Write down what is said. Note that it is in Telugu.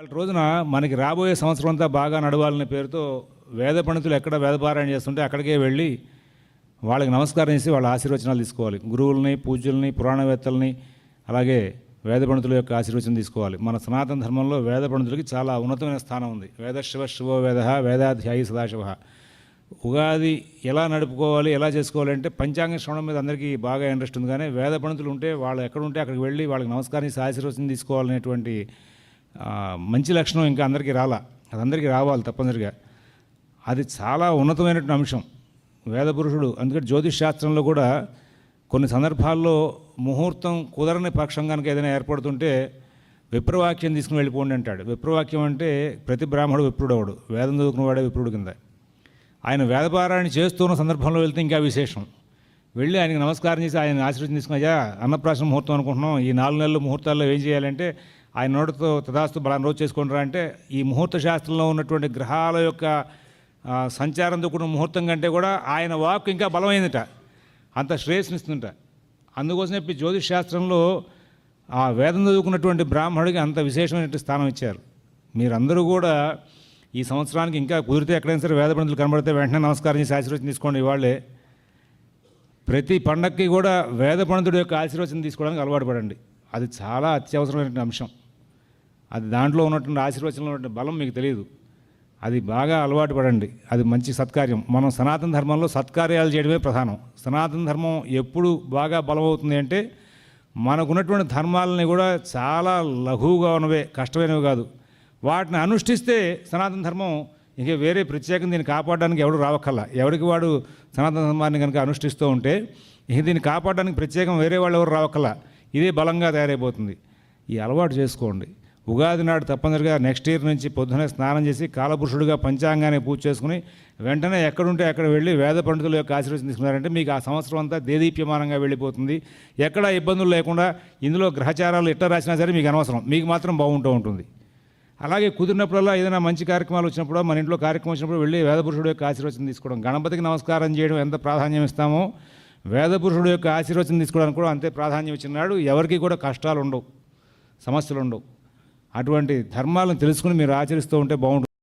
వాళ్ళ రోజున మనకి రాబోయే సంవత్సరం అంతా బాగా నడవాలనే పేరుతో వేద పండితులు ఎక్కడ వేదపారాయణ చేస్తుంటే అక్కడికే వెళ్ళి వాళ్ళకి నమస్కారం చేసి వాళ్ళ ఆశీర్వచనాలు తీసుకోవాలి. గురువుల్ని, పూజ్యుల్ని, పురాణవేత్తల్ని, అలాగే వేద పండితుల యొక్క ఆశీర్వచనం తీసుకోవాలి. మన సనాతన ధర్మంలో వేద పండితులకి చాలా ఉన్నతమైన స్థానం ఉంది. వేదశివ శివో వేద, వేదాధ్యాయి సదాశివ. ఉగాది ఎలా నడుపుకోవాలి, ఎలా చేసుకోవాలి అంటే పంచాంగ శ్రవణం మీద అందరికీ బాగా ఇంట్రెస్ట్ ఉంది. కానీ వేద పండితులు ఉంటే వాళ్ళు ఎక్కడుంటే అక్కడికి వెళ్ళి వాళ్ళకి నమస్కారం చేసి ఆశీర్వచనం తీసుకోవాలనేటువంటి మంచి లక్షణం ఇంకా అందరికీ అది అందరికీ రావాలి తప్పనిసరిగా. అది చాలా ఉన్నతమైనటువంటి అంశం వేద పురుషుడు. అందుకని జ్యోతిష్ శాస్త్రంలో కూడా కొన్ని సందర్భాల్లో ముహూర్తం కుదరని పక్షం కనుక ఏదైనా ఏర్పడుతుంటే విప్రవాక్యం తీసుకుని వెళ్ళిపోండి అంటాడు. విప్రవాక్యం అంటే ప్రతి బ్రాహ్మడు విప్రుడు అవడు, వేదం చదువుకున్నవాడే విప్రుడు కింద. ఆయన వేదపారాయణ చేస్తున్న సందర్భంలో వెళ్తే ఇంకా విశేషం. వెళ్ళి ఆయనకి నమస్కారం చేసి ఆయన ఆశీర్వచనం తీసుకుని, అయ్యా అన్నప్రాసన ముహూర్తం అనుకుంటున్నాం, ఈ 4 నెలల ముహూర్తాల్లో ఏం చేయాలంటే ఆయన నోటితో తదాస్తు బలాన్ని రోజు చేసుకుంటారా అంటే ఈ ముహూర్త శాస్త్రంలో ఉన్నటువంటి గ్రహాల యొక్క సంచారంతో కూడిన ముహూర్తం కంటే కూడా ఆయన వాక్ ఇంకా బలమైందట, అంత శ్రేయస్నిస్తుందట. అందుకోసం చెప్పి జ్యోతిష్ శాస్త్రంలో ఆ వేదం చదువుకున్నటువంటి బ్రాహ్మణుడికి అంత విశేషమైనటువంటి స్థానం ఇచ్చారు. మీరందరూ కూడా ఈ సంవత్సరానికి ఇంకా కుదిరితే ఎక్కడైనా సరే వేద పండితులు కనబడితే వెంటనే నమస్కారం చేసి ఆశీర్వచనం తీసుకోండి. ఇవాళే ప్రతి పండగకి కూడా వేద పండితుడి యొక్క ఆశీర్వచనం తీసుకోవడానికి అలవాటు పడండి. అది చాలా అత్యవసరమైనటువంటి అంశం. అది దాంట్లో ఉన్నటువంటి ఆశీర్వచనంలో ఉన్నటువంటి బలం మీకు తెలియదు. అది బాగా అలవాటు పడండి. అది మంచి సత్కార్యం. మనం సనాతన ధర్మంలో సత్కార్యాలు చేయడమే ప్రధానం. సనాతన ధర్మం ఎప్పుడు బాగా బలమవుతుంది అంటే మనకున్నటువంటి ధర్మాలని కూడా చాలా లఘువుగా ఉన్నవే, కష్టమైనవి కాదు, వాటిని అనుష్ఠిస్తే సనాతన ధర్మం ఇంక వేరే ప్రత్యేకం దీన్ని కాపాడడానికి ఎవడు రావక్కల్లా. ఎవరికి వాడు సనాతన ధర్మాన్ని కనుక అనుష్ఠిస్తూ ఉంటే ఇంక దీన్ని కాపాడడానికి ప్రత్యేకం వేరే వాళ్ళు ఎవరు రావక్కల్లా. ఇదే బలంగా తయారైపోతుంది. ఈ అలవాటు చేసుకోండి. ఉగాది నాడు తప్పనిసరిగా నెక్స్ట్ ఇయర్ నుంచి పొద్దునే స్నానం చేసి కాలపురుషుడిగా పంచాంగాన్ని పూజ చేసుకుని వెంటనే ఎక్కడుంటే అక్కడ వెళ్ళి వేద పండితుల యొక్క ఆశీర్వచనం తీసుకున్నారంటే మీకు ఆ సంవత్సరం అంతా దేదీప్యమానంగా వెళ్ళిపోతుంది. ఎక్కడ ఇబ్బందులు లేకుండా ఇందులో గ్రహచారాలు ఎట్లా రాసినా సరే మీకు అనవసరం, మీకు మాత్రం బాగుంటూ ఉంటుంది. అలాగే కుదిరినప్పుడల్లా ఏదైనా మంచి కార్యక్రమాలు వచ్చినప్పుడు, మన ఇంట్లో కార్యక్రమం వచ్చినప్పుడు వెళ్ళి వేదపురుషుడు యొక్క ఆశీర్వచనం తీసుకోవడం. గణపతికి నమస్కారం చేయడం ఎంత ప్రాధాన్యం ఇస్తామో వేదపురుషుడు యొక్క ఆశీర్వచనం తీసుకోవడానికి కూడా అంతే ప్రాధాన్యం ఇచ్చినాడు. ఎవరికి కూడా కష్టాలు ఉండవు, సమస్యలు ఉండవు. అటువంటి ధర్మాలను తెలుసుకుని మీరు ఆచరిస్తూ ఉంటే బాగుంటుంది.